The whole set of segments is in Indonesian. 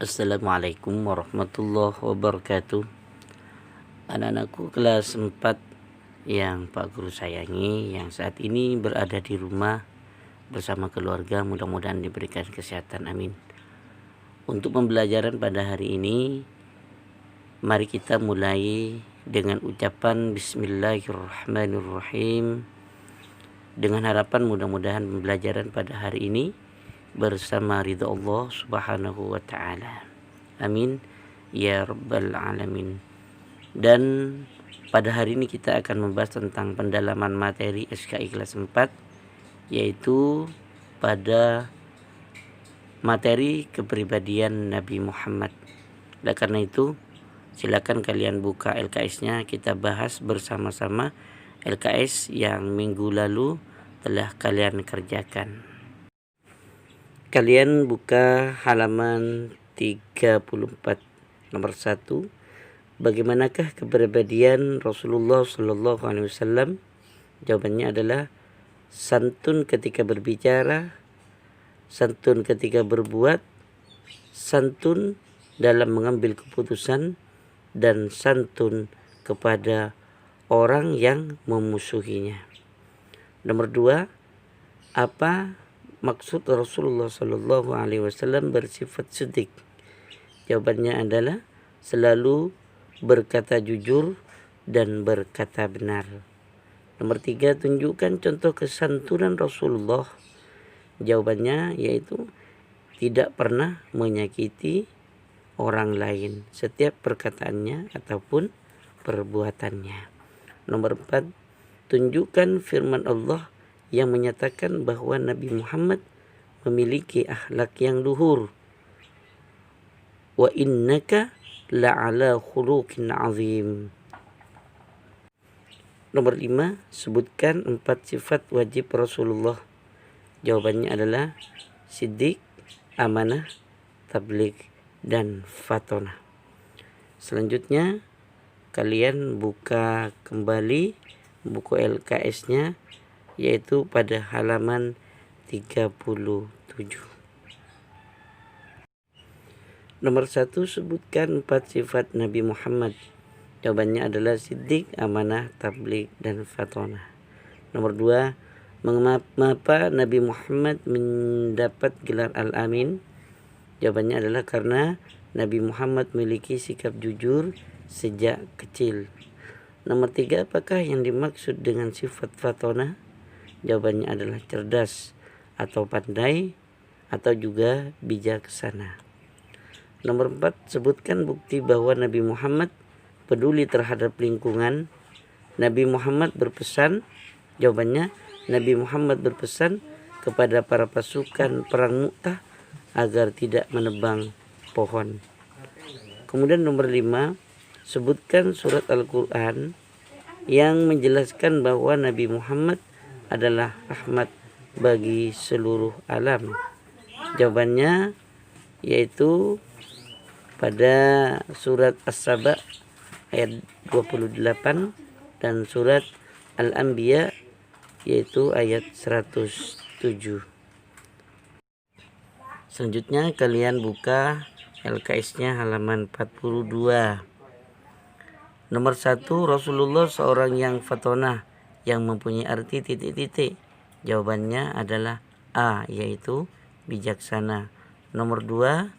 Assalamualaikum warahmatullahi wabarakatuh. Anak-anakku kelas 4 yang Pak Guru sayangi, yang saat ini berada di rumah bersama keluarga, mudah-mudahan diberikan kesehatan, amin. Untuk pembelajaran pada hari ini, mari kita mulai dengan ucapan Bismillahirrahmanirrahim, dengan harapan mudah-mudahan pembelajaran pada hari ini bersama ridha Allah subhanahu wa ta'ala, amin ya rabbal alamin. Dan pada hari ini kita akan membahas tentang pendalaman materi SKI kelas 4, yaitu pada materi kepribadian Nabi Muhammad. Oleh karena itu, silakan kalian buka LKS-nya, kita bahas bersama-sama LKS yang minggu lalu telah kalian kerjakan. Kalian buka halaman 34, nomor 1. Bagaimanakah kepribadian Rasulullah Sallallahu Alaihi Wasallam? Jawabannya adalah santun ketika berbicara, santun ketika berbuat, santun dalam mengambil keputusan, dan santun kepada orang yang memusuhinya. Nomor 2, apa maksud Rasulullah Sallallahu Alaihi Wasallam bersifat siddiq? Jawabannya adalah selalu berkata jujur dan berkata benar. Nomor 3, tunjukkan contoh kesantunan Rasulullah. Jawabannya yaitu tidak pernah menyakiti orang lain setiap perkataannya ataupun perbuatannya. Nomor 4, tunjukkan firman Allah yang menyatakan bahwa Nabi Muhammad memiliki akhlak yang luhur. Wa innaka la'ala khuluqin azim. Nomor 5, sebutkan 4 sifat wajib Rasulullah. Jawabannya adalah siddiq, amanah, tabligh, dan fatonah. Selanjutnya kalian buka kembali buku LKS-nya, yaitu pada halaman 37. Nomor 1, sebutkan 4 sifat Nabi Muhammad. Jawabannya adalah siddiq, amanah, tabligh, dan fatonah. Nomor 2, mengapa Nabi Muhammad mendapat gelar Al-Amin? Jawabannya adalah karena Nabi Muhammad memiliki sikap jujur sejak kecil. Nomor 3, apakah yang dimaksud dengan sifat fatonah? Jawabannya adalah cerdas atau pandai atau juga bijaksana. Nomor 4, sebutkan bukti bahwa Nabi Muhammad peduli terhadap lingkungan. Nabi Muhammad berpesan. Jawabannya, Nabi Muhammad berpesan kepada para pasukan perang Mu'tah agar tidak menebang pohon. Kemudian nomor 5, sebutkan surat Al-Quran yang menjelaskan bahwa Nabi Muhammad adalah rahmat bagi seluruh alam. Jawabannya yaitu pada surat As-Saba ayat 28 dan surat Al-Anbiya yaitu ayat 107. Selanjutnya kalian buka LKS-nya halaman 42. Nomor 1, Rasulullah seorang yang fatonah, yang mempunyai arti titik-titik. Jawabannya adalah A, yaitu bijaksana. Nomor 2,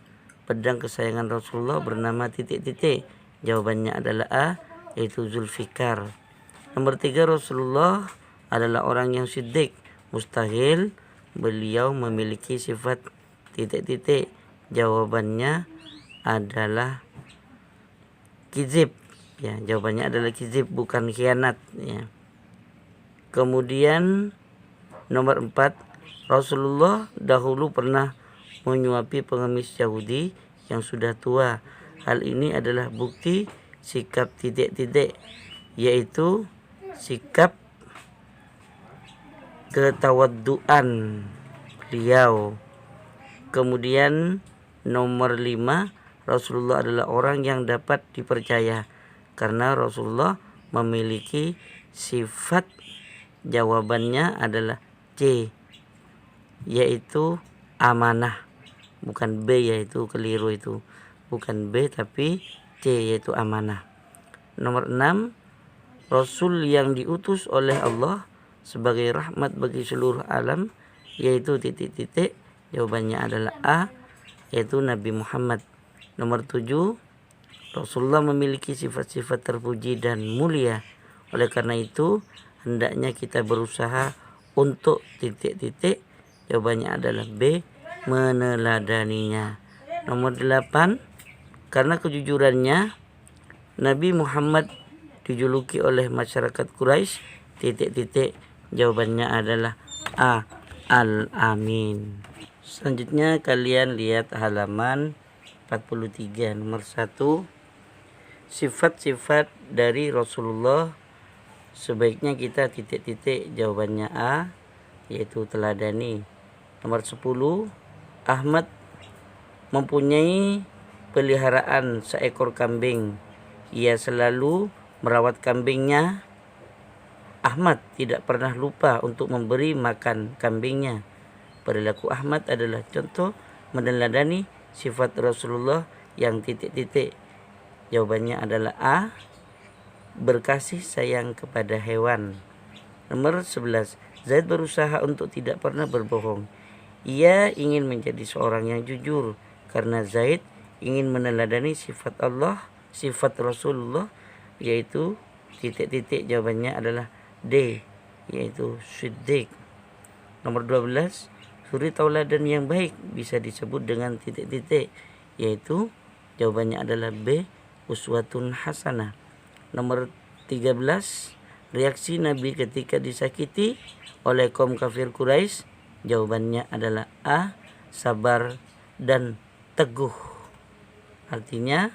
pedang kesayangan Rasulullah bernama titik-titik. Jawabannya adalah A, yaitu Zulfikar. Nomor 3, Rasulullah adalah orang yang siddiq. Mustahil beliau memiliki sifat titik-titik. Jawabannya adalah kizib. Ya, jawabannya adalah kizib, bukan khianat. Ya. Kemudian nomor 4, Rasulullah dahulu pernah menyuapi pengemis Yahudi yang sudah tua. Hal ini adalah bukti sikap titik-titik, yaitu sikap ketawadduan beliau. Kemudian nomor 5, Rasulullah adalah orang yang dapat dipercaya karena Rasulullah memiliki sifat. Jawabannya adalah C, yaitu amanah. bukan B, yaitu keliru itu. Bukan B tapi C, yaitu amanah. Nomor 6, Rasul yang diutus oleh Allah sebagai rahmat bagi seluruh alam, yaitu titik-titik. Jawabannya adalah A, yaitu Nabi Muhammad. Nomor 7, Rasulullah memiliki sifat-sifat terpuji dan mulia. Oleh karena itu, hendaknya kita berusaha untuk titik-titik. Jawabannya adalah B, meneladaninya. Nomor 8, karena kejujurannya, Nabi Muhammad dijuluki oleh masyarakat Quraisy titik-titik. Jawabannya adalah A, Al-Amin. Selanjutnya kalian lihat halaman 43. Nomor 1, sifat-sifat dari Rasulullah sebaiknya kita titik-titik. Jawabannya A, yaitu teladani. Nomor 10, Ahmad mempunyai peliharaan seekor kambing. Ia selalu merawat kambingnya. Ahmad tidak pernah lupa untuk memberi makan kambingnya. Perilaku Ahmad adalah contoh meneladani sifat Rasulullah yang titik-titik. Jawabannya adalah A, berkasih sayang kepada hewan. Nomor 11, Zaid berusaha untuk tidak pernah berbohong. Ia ingin menjadi seorang yang jujur karena Zaid ingin meneladani sifat Allah, sifat Rasulullah, yaitu titik-titik. Jawabannya adalah D, yaitu Siddiq. Nomor 12, suri tauladan yang baik bisa disebut dengan titik-titik, yaitu jawabannya adalah B, uswatun hasanah. Nomor 13, reaksi Nabi ketika disakiti oleh kaum kafir Quraisy. Jawabannya adalah A, sabar dan teguh. Artinya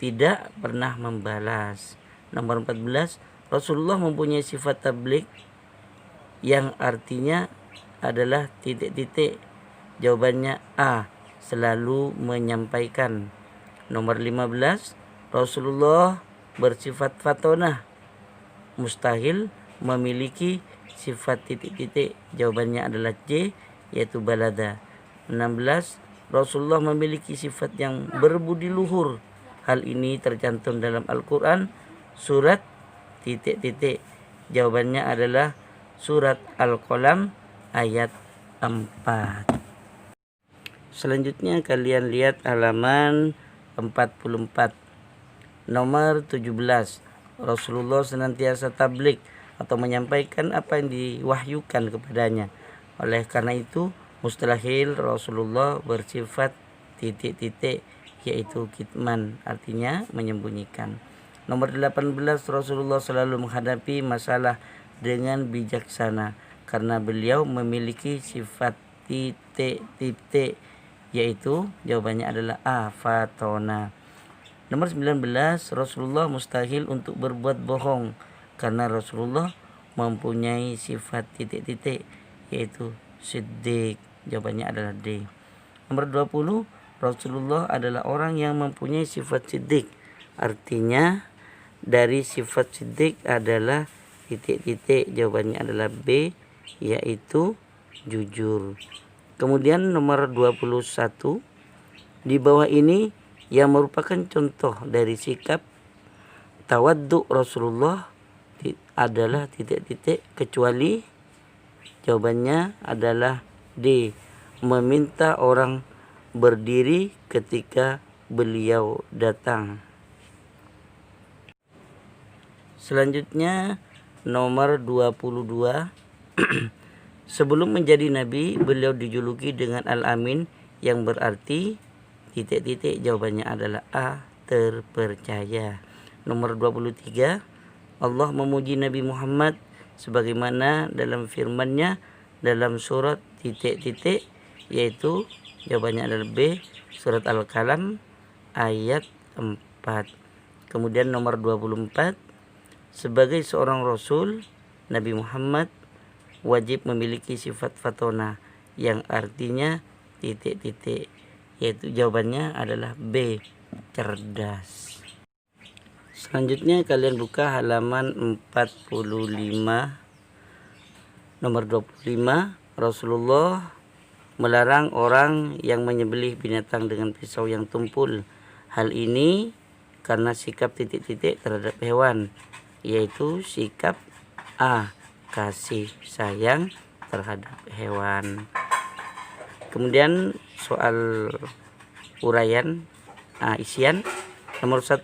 tidak pernah membalas. Nomor 14, Rasulullah mempunyai sifat tabligh yang artinya adalah titik-titik. Jawabannya A, selalu menyampaikan. Nomor 15, Rasulullah bersifat fatonah, mustahil memiliki sifat titik-titik. Jawabannya adalah C, yaitu balada. 16, Rasulullah memiliki sifat yang berbudi luhur. Hal ini tercantum dalam Al-Quran surat titik-titik. Jawabannya adalah surat Al-Qalam ayat 4. Selanjutnya kalian lihat halaman 44. Nomor 17, Rasulullah senantiasa tabligh atau menyampaikan apa yang diwahyukan kepadanya. Oleh karena itu, mustahil Rasulullah bersifat titik-titik, yaitu kitman, artinya menyembunyikan. Nomor 18, Rasulullah selalu menghadapi masalah dengan bijaksana karena beliau memiliki sifat titik-titik, yaitu jawabannya adalah A, fatona. Nomor 19, Rasulullah mustahil untuk berbuat bohong karena Rasulullah mempunyai sifat titik-titik, yaitu siddiq. Jawabannya adalah D. Nomor 20, Rasulullah adalah orang yang mempunyai sifat siddiq. Artinya dari sifat siddiq adalah titik-titik. Jawabannya adalah B, yaitu jujur. Kemudian nomor 21, di bawah ini yang merupakan contoh dari sikap tawaddu Rasulullah adalah titik-titik kecuali. Jawabannya adalah D, meminta orang berdiri ketika beliau datang. Selanjutnya nomor 22. Sebelum menjadi nabi, beliau dijuluki dengan Al-Amin yang berarti titik-titik. Jawabannya adalah A, terpercaya. Nomor 23, Allah memuji Nabi Muhammad sebagaimana dalam firman-Nya dalam surat titik-titik, yaitu jawabannya adalah B, surat Al-Qalam ayat 4. Kemudian nomor 24, sebagai seorang rasul, Nabi Muhammad wajib memiliki sifat fatona yang artinya titik-titik, yaitu jawabannya adalah B, cerdas. Selanjutnya kalian buka halaman 45. Nomor 25, Rasulullah melarang orang yang menyembelih binatang dengan pisau yang tumpul. Hal ini karena sikap titik-titik terhadap hewan, yaitu sikap A. Kasih sayang terhadap hewan. Kemudian soal uraian isian. Nomor 1,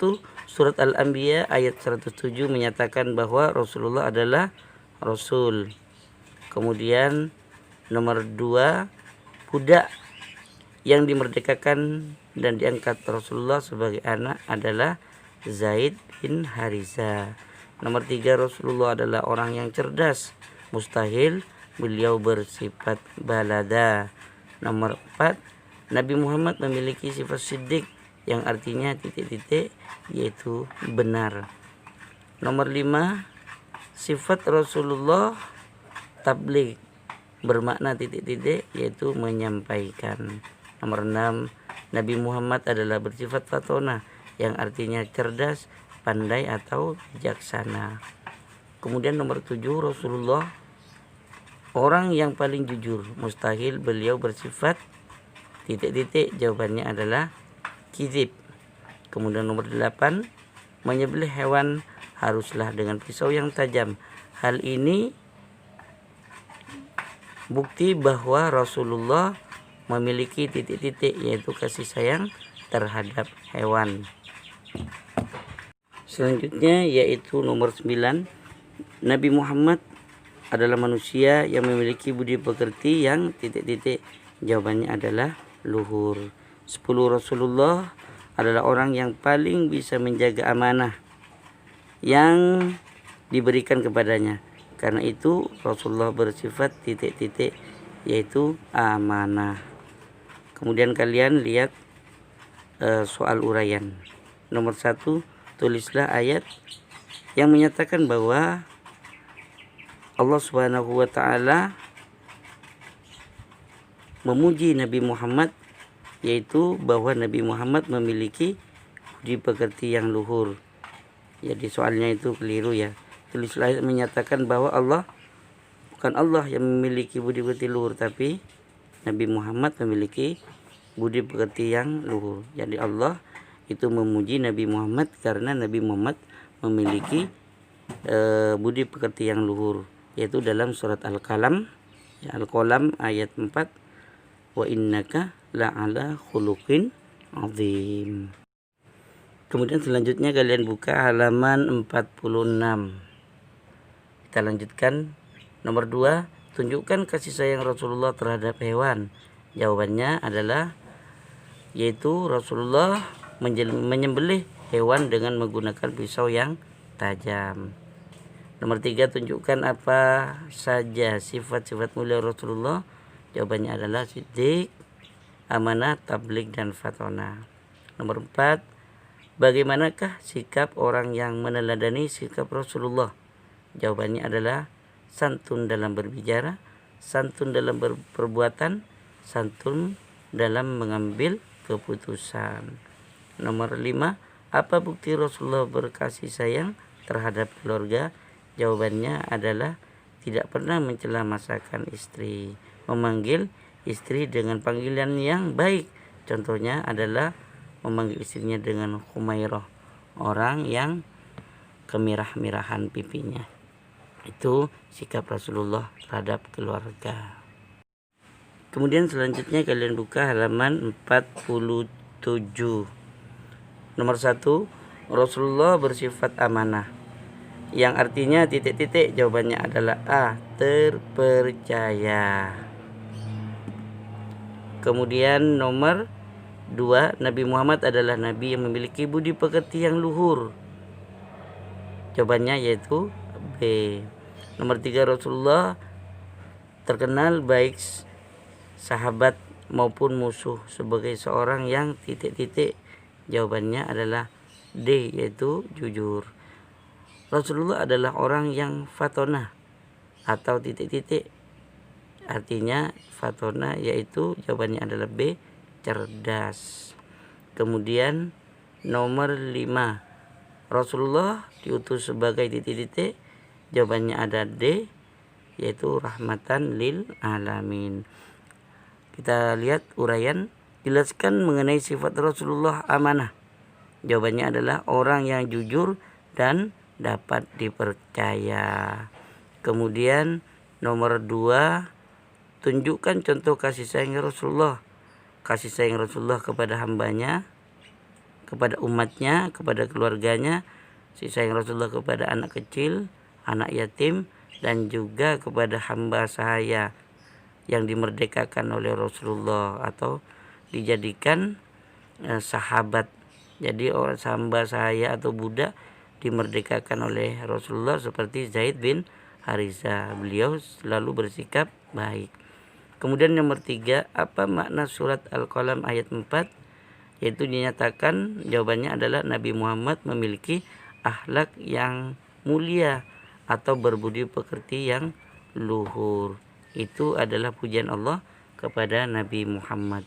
surat Al-Anbiya ayat 107 menyatakan bahwa Rasulullah adalah Rasul. Kemudian nomor 2, budak yang dimerdekakan dan diangkat Rasulullah sebagai anak adalah Zaid bin Haritha. Nomor 3, Rasulullah adalah orang yang cerdas, mustahil beliau bersifat balada. Nomor 4, Nabi Muhammad memiliki sifat siddiq yang artinya titik-titik, yaitu benar. Nomor 5, sifat Rasulullah tabligh bermakna titik-titik, yaitu menyampaikan. Nomor 6, Nabi Muhammad adalah bersifat fatona yang artinya cerdas, pandai atau bijaksana. Kemudian nomor 7, Rasulullah orang yang paling jujur, mustahil beliau bersifat titik-titik, jawabannya adalah kizib. Kemudian nomor 8, menyembelih hewan haruslah dengan pisau yang tajam. Hal ini bukti bahwa Rasulullah memiliki titik-titik, yaitu kasih sayang terhadap hewan. Selanjutnya yaitu nomor 9, Nabi Muhammad adalah manusia yang memiliki budi pekerti yang titik-titik, jawabannya adalah luhur. 10, Rasulullah adalah orang yang paling bisa menjaga amanah yang diberikan kepadanya. Karena itu Rasulullah bersifat titik-titik, yaitu amanah. Kemudian kalian lihat soal uraian. Nomor 1, tulislah ayat yang menyatakan bahwa Allah Subhanahu wa taala memuji Nabi Muhammad, yaitu bahwa Nabi Muhammad memiliki budi pekerti yang luhur. Jadi soalnya itu keliru ya. Tulislah ayat menyatakan bahwa bukan Allah yang memiliki budi pekerti luhur, tapi Nabi Muhammad memiliki budi pekerti yang luhur. Jadi Allah itu memuji Nabi Muhammad karena Nabi Muhammad memiliki budi pekerti yang luhur, yaitu dalam surat Al-Qalam ayat 4, wa innaka la'ala khuluqin azim. Kemudian selanjutnya kalian buka halaman 46. Kita lanjutkan. Nomor 2, tunjukkan kasih sayang Rasulullah terhadap hewan. Jawabannya adalah yaitu Rasulullah menyembelih hewan dengan menggunakan pisau yang tajam. Nomor 3, tunjukkan apa saja sifat-sifat mulia Rasulullah. Jawabannya adalah siddiq, amanah, tabligh, dan fatona. Nomor 4, bagaimanakah sikap orang yang meneladani sikap Rasulullah? Jawabannya adalah santun dalam berbicara, santun dalam berperbuatan, santun dalam mengambil keputusan. Nomor 5, apa bukti Rasulullah berkasih sayang terhadap keluarga? Jawabannya adalah tidak pernah mencela masakan istri, memanggil istri dengan panggilan yang baik. Contohnya adalah memanggil istrinya dengan Humairah, orang yang kemirah-mirahan pipinya. Itu sikap Rasulullah terhadap keluarga. Kemudian selanjutnya kalian buka halaman 47. Nomor 1, Rasulullah bersifat amanah, yang artinya titik-titik, jawabannya adalah A. Terpercaya. Kemudian nomor 2, Nabi Muhammad adalah Nabi yang memiliki budi pekerti yang luhur. Jawabannya yaitu B. Nomor 3, Rasulullah terkenal baik sahabat maupun musuh sebagai seorang yang titik-titik. Jawabannya adalah D, yaitu jujur. Rasulullah adalah orang yang fatona atau titik-titik. Artinya fatona yaitu jawabannya adalah B, cerdas. Kemudian nomor 5, Rasulullah diutus sebagai titik-titik. Jawabannya ada D, yaitu rahmatan lil alamin. Kita lihat uraian, jelaskan mengenai sifat Rasulullah amanah. Jawabannya adalah orang yang jujur dan dapat dipercaya. Kemudian nomor 2, tunjukkan contoh kasih sayang Rasulullah. Kasih sayang Rasulullah kepada hambanya, kepada umatnya, kepada keluarganya. Kasih sayang Rasulullah kepada anak kecil, anak yatim, dan juga kepada hamba sahaya yang dimerdekakan oleh Rasulullah atau dijadikan sahabat. Jadi orang hamba sahaya atau budak dimerdekakan oleh Rasulullah seperti Zaid bin Haritha. Beliau selalu bersikap baik. Kemudian nomor 3, apa makna surat Al-Qalam ayat 4? Yaitu dinyatakan, jawabannya adalah Nabi Muhammad memiliki akhlak yang mulia atau berbudi pekerti yang luhur. Itu adalah pujian Allah kepada Nabi Muhammad.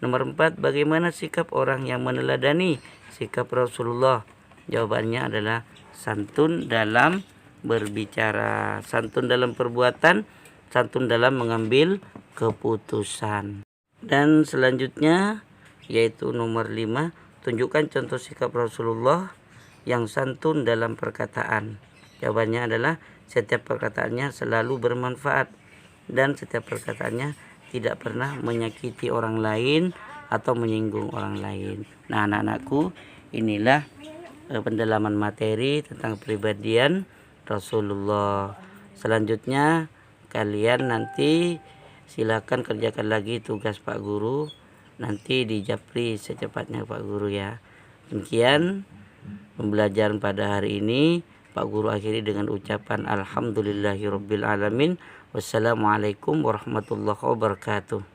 Nomor 4, bagaimana sikap orang yang meneladani sikap Rasulullah? Jawabannya adalah santun dalam berbicara, santun dalam perbuatan, santun dalam mengambil keputusan. Dan selanjutnya yaitu nomor 5, tunjukkan contoh sikap Rasulullah yang santun dalam perkataan. Jawabannya adalah setiap perkataannya selalu bermanfaat dan setiap perkataannya tidak pernah menyakiti orang lain atau menyinggung orang lain. Nah, anak-anakku, inilah pendalaman materi tentang kepribadian Rasulullah. Selanjutnya kalian nanti silakan kerjakan lagi tugas Pak Guru. Nanti di japri secepatnya Pak Guru ya. Demikian pembelajaran pada hari ini. Pak Guru akhiri dengan ucapan alhamdulillahirabbil alamin. Wassalamualaikum warahmatullahi wabarakatuh.